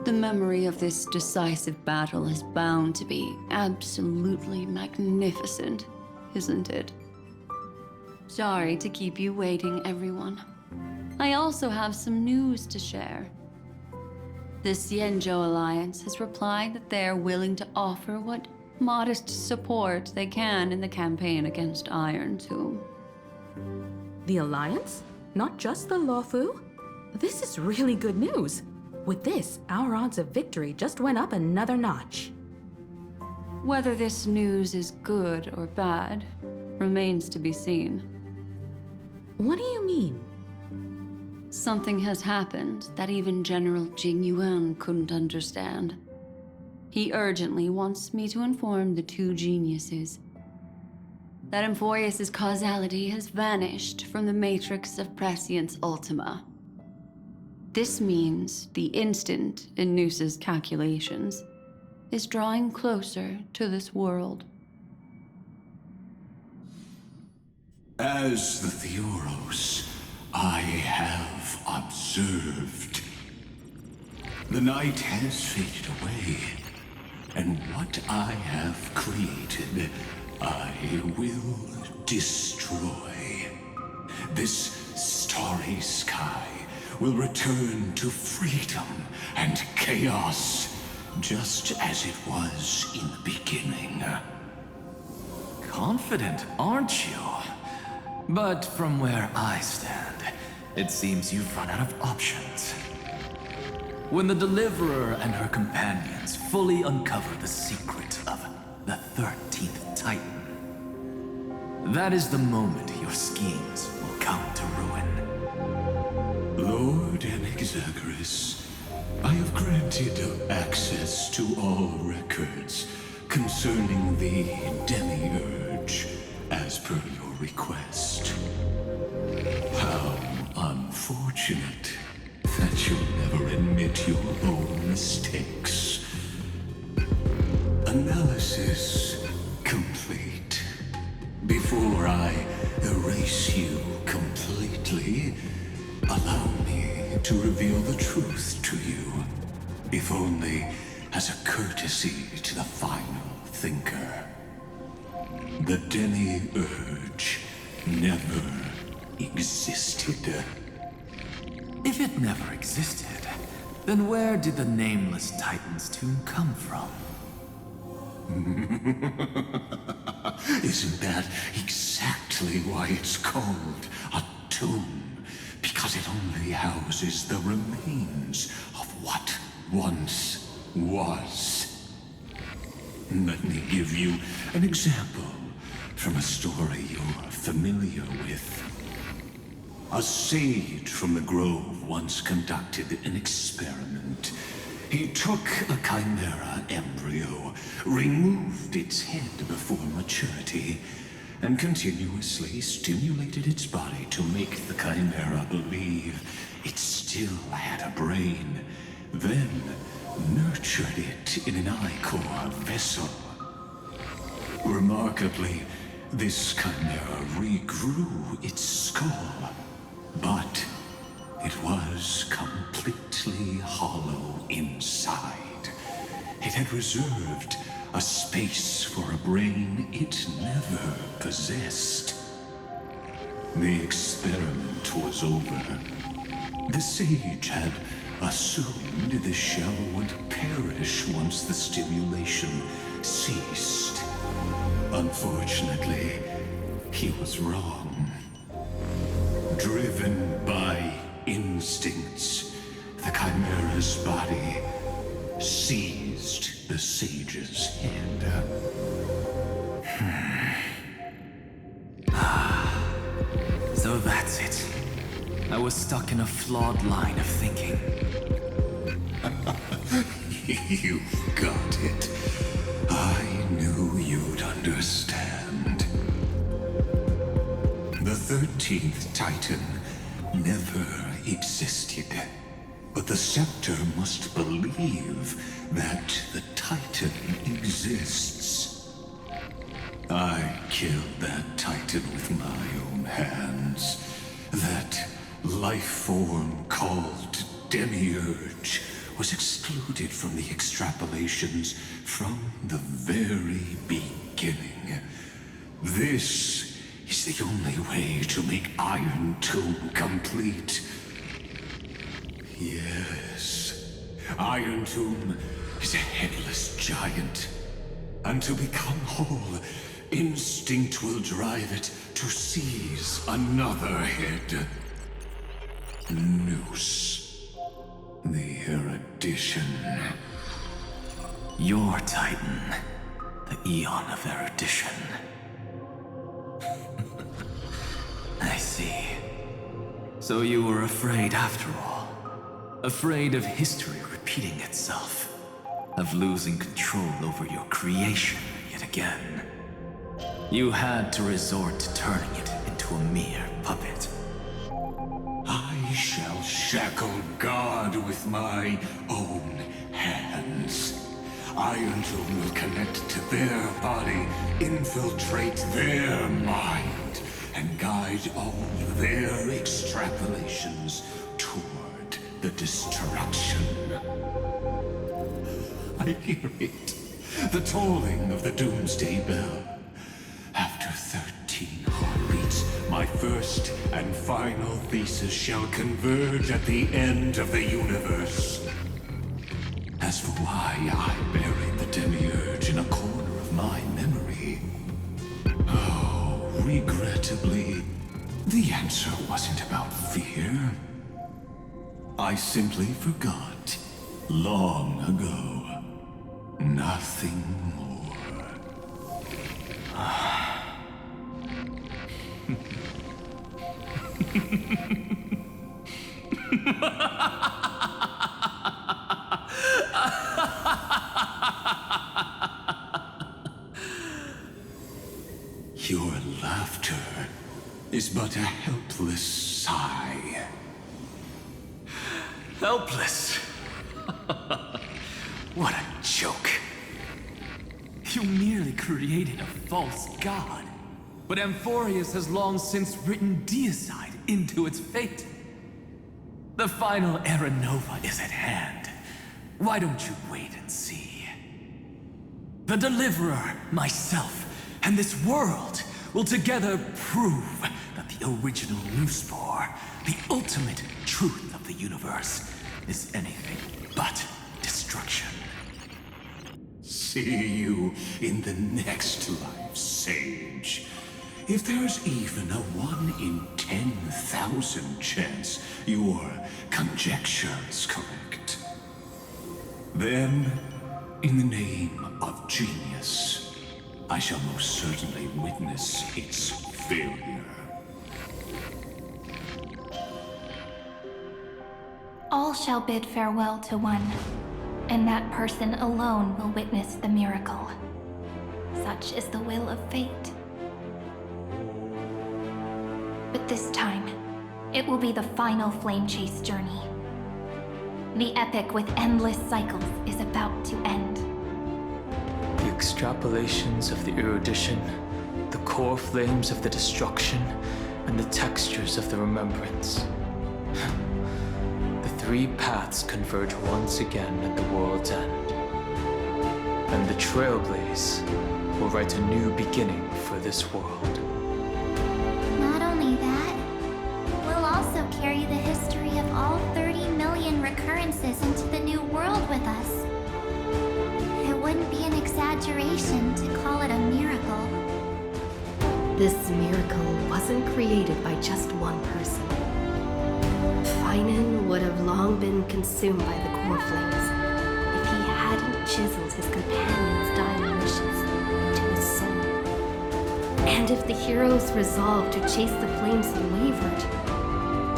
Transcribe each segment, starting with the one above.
The memory of this decisive battle is bound to be absolutely magnificent, isn't it? Sorry to keep you waiting, everyone. I also have some news to share. The Xianzhou Alliance has replied that they are willing to offer what modest support they can in the campaign against Iron Tomb. The Alliance? Not just the Luofu? This is really good news. With this, our odds of victory just went up another notch. Whether this news is good or bad remains to be seen. What do you mean? Something has happened that even General Jing Yuan couldn't understand. He urgently wants me to inform the two geniuses that Amphorius's causality has vanished from the matrix of Prescience Ultima. This means the instant in Noosa's calculations is drawing closer to this world. As the Theoros, I have observed. The night has faded away, and what I have created, I will destroy. This starry sky will return to freedom and chaos, just as it was in the beginning. Confident, aren't you? But from where I stand, it seems you've run out of options. When the Deliverer and her companions fully uncover the secret of the 13th Titan, that is the moment your schemes will come to ruin. Lord Anaxagoras, I have granted access to all records concerning the Demiurge, as per your request. How unfortunate that you never admit your own mistakes. Analysis complete. Before I erase you completely, allow me to reveal the truth to you, if only as a courtesy to the final thinker. The Demiurge never existed. If it never existed, then where did the nameless Titan's tomb come from? Isn't that exactly why it's called a tomb? Because it only houses the remains of what once was. Let me give you an example from a story you're familiar with. A sage from the grove once conducted an experiment. He took a chimera embryo, removed its head before maturity, and continuously stimulated its body to make the chimera believe it still had a brain, then nurtured it in an ichor vessel. Remarkably, this chimera regrew its skull, but it was completely hollow inside. It had reserved a space for a brain it never possessed. The experiment was over. The sage had assumed the shell would perish once the stimulation ceased. Unfortunately, he was wrong. Driven by instincts, the chimera's body seized the sage's head. So that's it. I was stuck in a flawed line of thinking. You've got it. I knew you'd understand. The 13th Titan never existed. But the Scepter must believe that the Titan exists. I killed that Titan with my own hands. That life form called Demiurge was excluded from the extrapolations from the very beginning. This is the only way to make Iron Tomb complete. Yes, Iron Tomb is a headless giant. And to become whole, instinct will drive it to seize another head. Noose. The erudition. Your Titan, the Eon of Erudition. I see. So you were afraid after all. Afraid of history repeating itself. Of losing control over your creation yet again. You had to resort to turning it into a mere puppet. I shall shackle God with my own hands. Iron Tomb will connect to their body, infiltrate their mind, and guide all their extrapolations toward the destruction. I hear it. The tolling of the doomsday bell. After 13 heartbeats, my first and final thesis shall converge at the end of the universe. As for why I buried the demiurge in a corner of my memory, oh, regrettably, the answer wasn't about fear. I simply forgot long ago. Nothing more. Your laughter is but a helpless sigh. Helpless? What a joke. You merely created a false god. But Amphorius has long since written deicide into its fate. The final Era Nova is at hand. Why don't you wait and see? The Deliverer, myself, and this world will together prove that the original Newspore, the ultimate truth of the universe, is anything but destruction. See you in the next life, Sage. If there's even a 1 in 10,000 chance your conjecture is correct, then, in the name of genius, I shall most certainly witness its failure. All shall bid farewell to one, and that person alone will witness the miracle. Such is the will of fate. But this time, it will be the final flame chase journey. The epic with endless cycles is about to end. The extrapolations of the erudition, the core flames of the destruction, and the textures of the remembrance. The three paths converge once again at the world's end. And the Trailblaze will write a new beginning for this world. Not only that, we'll also carry the history of all 30 million recurrences into the new world with us. It wouldn't be an exaggeration to call it a miracle. This miracle wasn't created by just one person. Finan would have long been consumed by the core flames if he hadn't chiseled his companion's dying wishes into his soul. And if the hero's resolve to chase the flames had wavered,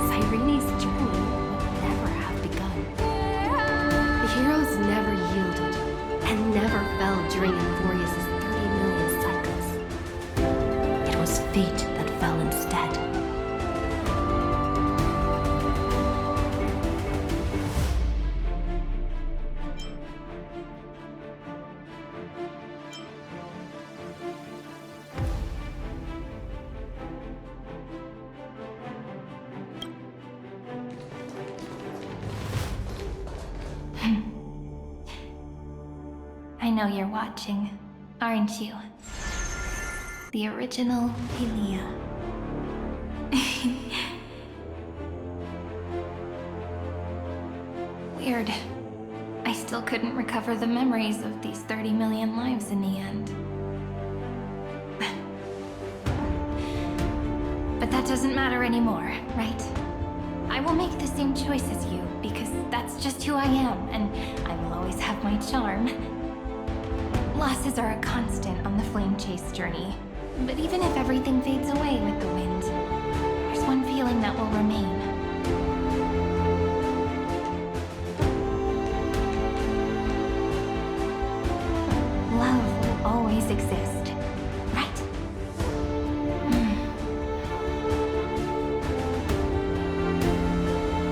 Cyrene's journey would never have begun. The heroes never yielded and never fell during Amphorius' 30 million cycles. It was fate that fell instead. know you're watching, aren't you? The original Elia. Weird. I still couldn't recover the memories of these 30 million lives in the end. But that doesn't matter anymore, right? I will make the same choice as you, because that's just who I am, and I will always have my charm. Losses are a constant on the flame chase journey, but even if everything fades away with the wind, there's one feeling that will remain. Love will always exist, right?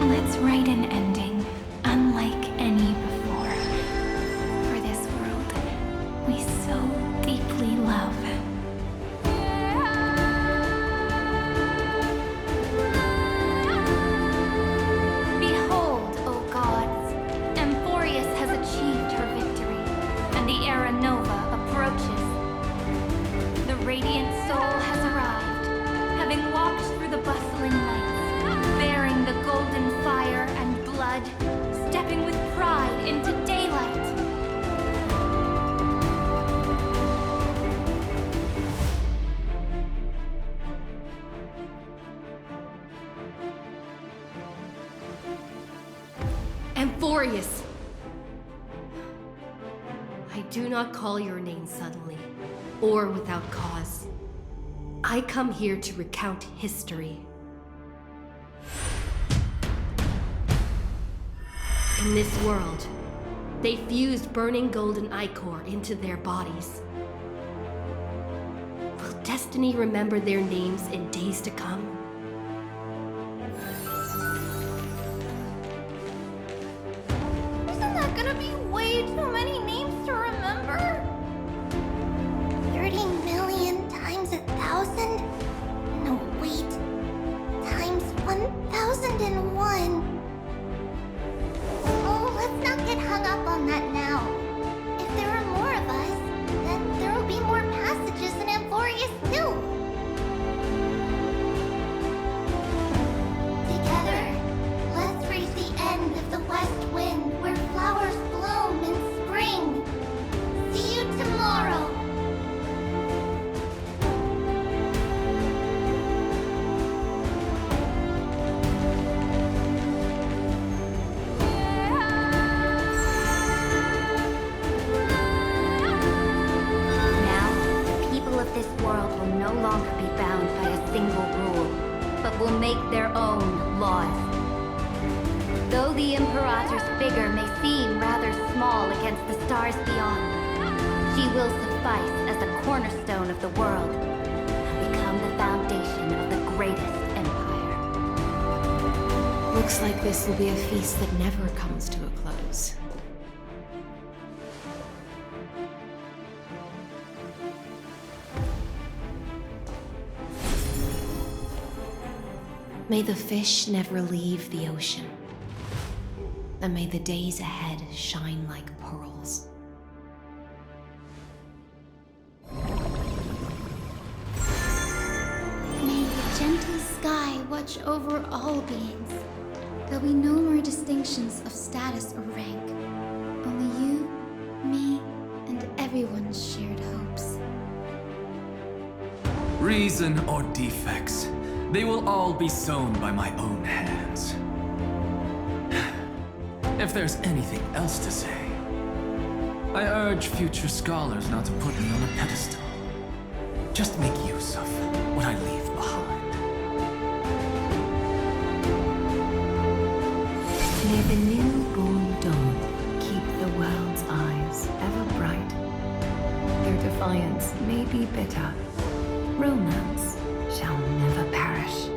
Let's write an ending, unlike any before. For this world we so deeply love. Behold, O gods, Amphorius has achieved her victory, and the Era Nova approaches. The radiant soul has arrived, having walked through the bustling lights, bearing the golden fire and blood, stepping with pride into daylight. Amphorius! I do not call your name suddenly, or without cause. I come here to recount history. In this world, they fused burning golden ichor into their bodies. Will destiny remember their names in days to come? Isn't that gonna be way too many names to remember? 30 million times 1,000? No, wait. Times 1,001. Oh, let's not get hung up on that now. If there are more of us, then there will be more passages in Amphorius too. Together, let's reach the end of the west wind where flowers bloom in spring. See you tomorrow. Now, the people of this world will no longer be bound by a single rule, but will make their own laws. Though the Imperator's figure may seem rather small against the stars beyond, she will suffice as the cornerstone of the world and become the foundation of the greatest empire. Looks like this will be a feast that never comes to a close. May the fish never leave the ocean. And may the days ahead shine like pearls. May the gentle sky watch over all beings. There'll be no more distinctions of status or rank. Only you, me, and everyone's shared hopes. Reason or defects, they will all be sown by my own hands. If there's anything else to say, I urge future scholars not to put me on a pedestal. Just make use of what I leave behind. May the newborn dawn keep the world's eyes ever bright. Their defiance may be bitter. Romance shall never perish.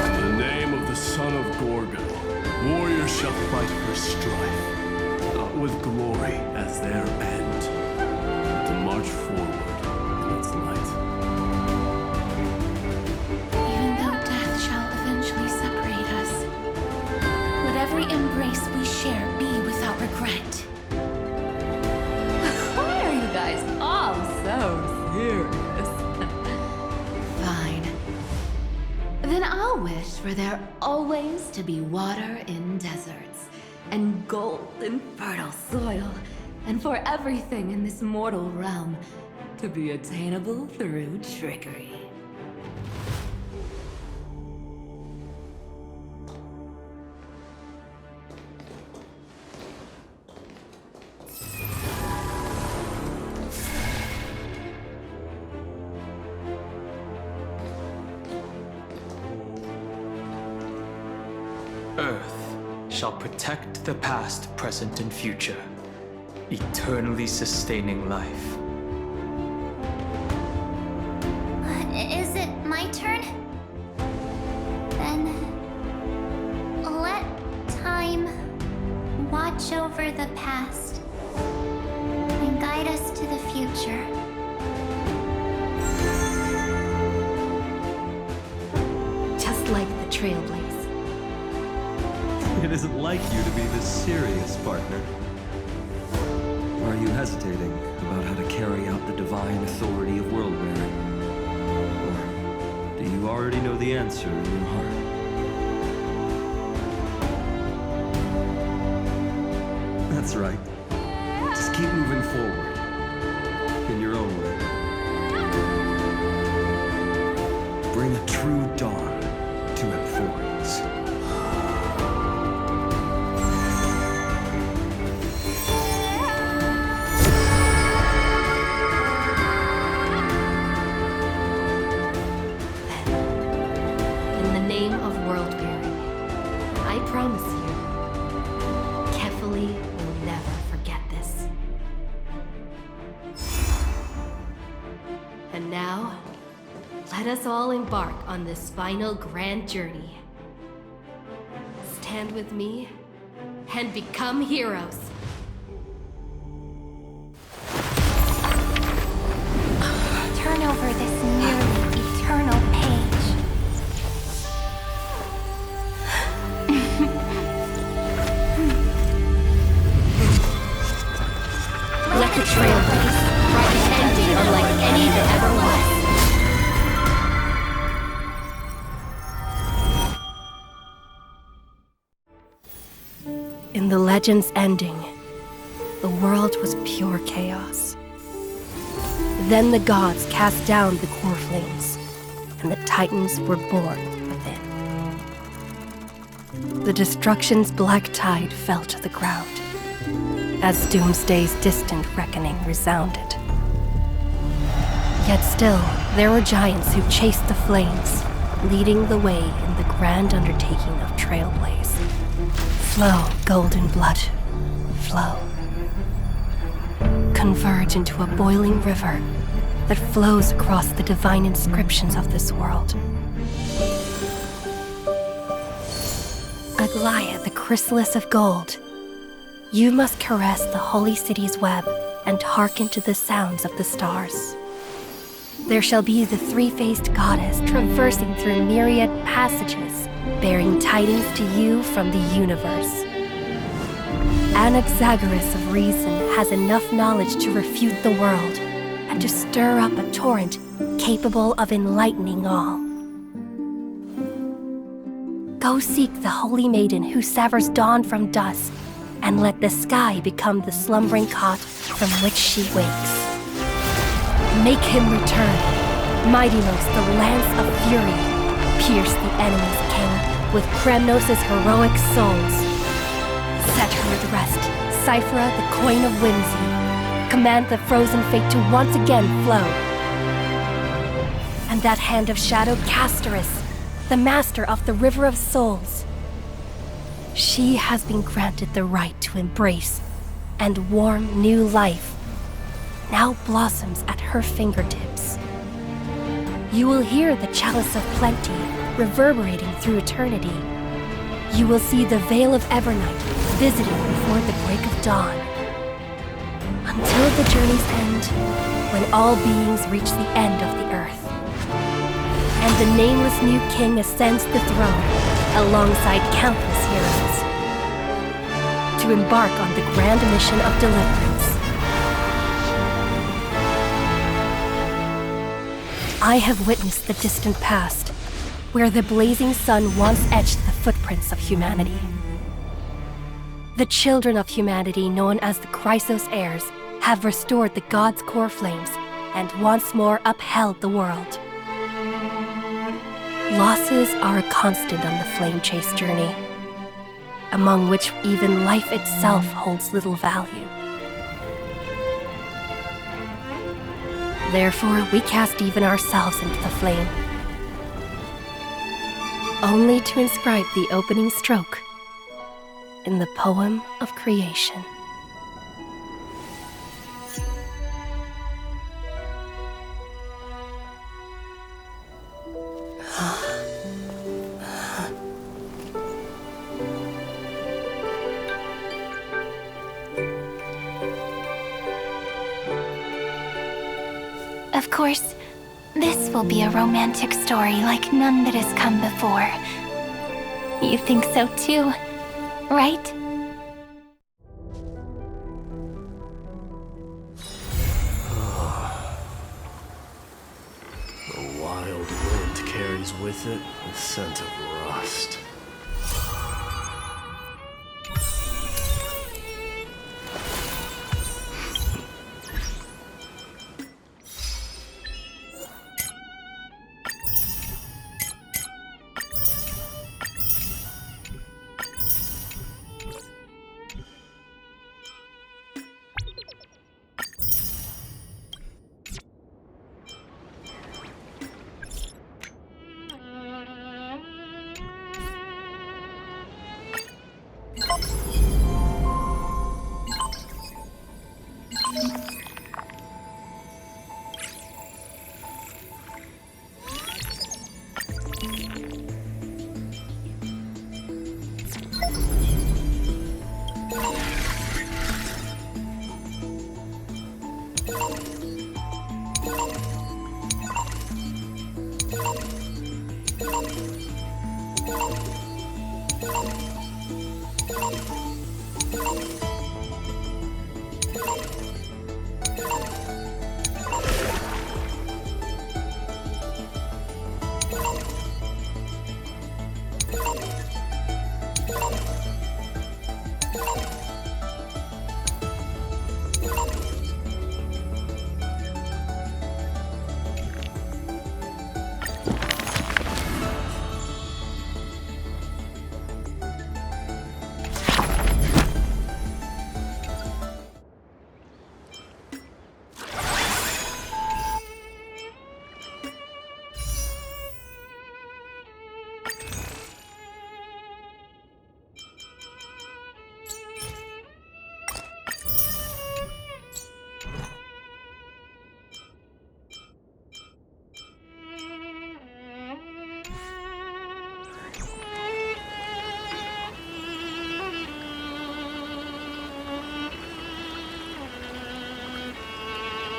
In the name of the son of Gorgon, warriors shall fight for strife, not with glory as their end, but to march forward in its light. threat. Why are you guys all so serious? Fine. Then I'll wish for there always to be water in deserts, and gold in fertile soil, and for everything in this mortal realm to be attainable through trickery. Earth shall protect the past, present, and future, eternally sustaining life. Is it my turn? Then let time watch over the past and guide us to the future. Just like the Trailblaze. It isn't like you to be this serious, partner. Are you hesitating about how to carry out the divine authority of world-bearing? Or do you already know the answer in your heart? That's right. Just keep moving forward. In your own way. Bring a true dawn to Emporians. In the name of world-bearing, I promise you, Kefali will never forget this. And now, let us all embark on this final grand journey. Stand with me and become heroes. Turn over this nearly eternal page. Let the Trailblaze write an ending unlike any that ever was. In the legend's ending, the world was pure chaos. Then the gods cast down the core flames, and the Titans were born within. The destruction's black tide fell to the ground, as Doomsday's distant reckoning resounded. Yet still, there were giants who chased the flames, leading the way in the grand undertaking of Trailblaze. Flow, golden blood, flow. Converge into a boiling river that flows across the divine inscriptions of this world. Aglaia, the chrysalis of gold, you must caress the holy city's web and hearken to the sounds of the stars. There shall be the three-faced goddess traversing through myriad passages, bearing tidings to you from the universe. Anaxagoras of reason has enough knowledge to refute the world and to stir up a torrent capable of enlightening all. Go seek the holy maiden who severs dawn from dusk, and let the sky become the slumbering cot from which she wakes. Make him return, Mightymost, the lance of fury, pierce the enemy's king with Kremnos' heroic souls. Set her at rest, Cyphera, the coin of whimsy, command the frozen fate to once again flow. And that hand of shadow Castoris, the master of the River of Souls. She has been granted the right to embrace and warm new life, now blossoms at her fingertips. You will hear the chalice of plenty reverberating through eternity. You will see the veil of Evernight visiting before the break of dawn. Until the journey's end, when all beings reach the end of the earth. And the nameless new king ascends the throne alongside countless heroes. To to embark on the grand mission of deliverance. I have witnessed the distant past, where the blazing sun once etched the footprints of humanity. The children of humanity, known as the Chrysos heirs, have restored the gods' core flames and once more upheld the world. Losses are a constant on the flame chase journey, among which even life itself holds little value. Therefore, we cast even ourselves into the flame, only to inscribe the opening stroke in the poem of creation. Of course, this will be a romantic story like none that has come before. You think so too, right? The wild wind carries with it the scent of rust.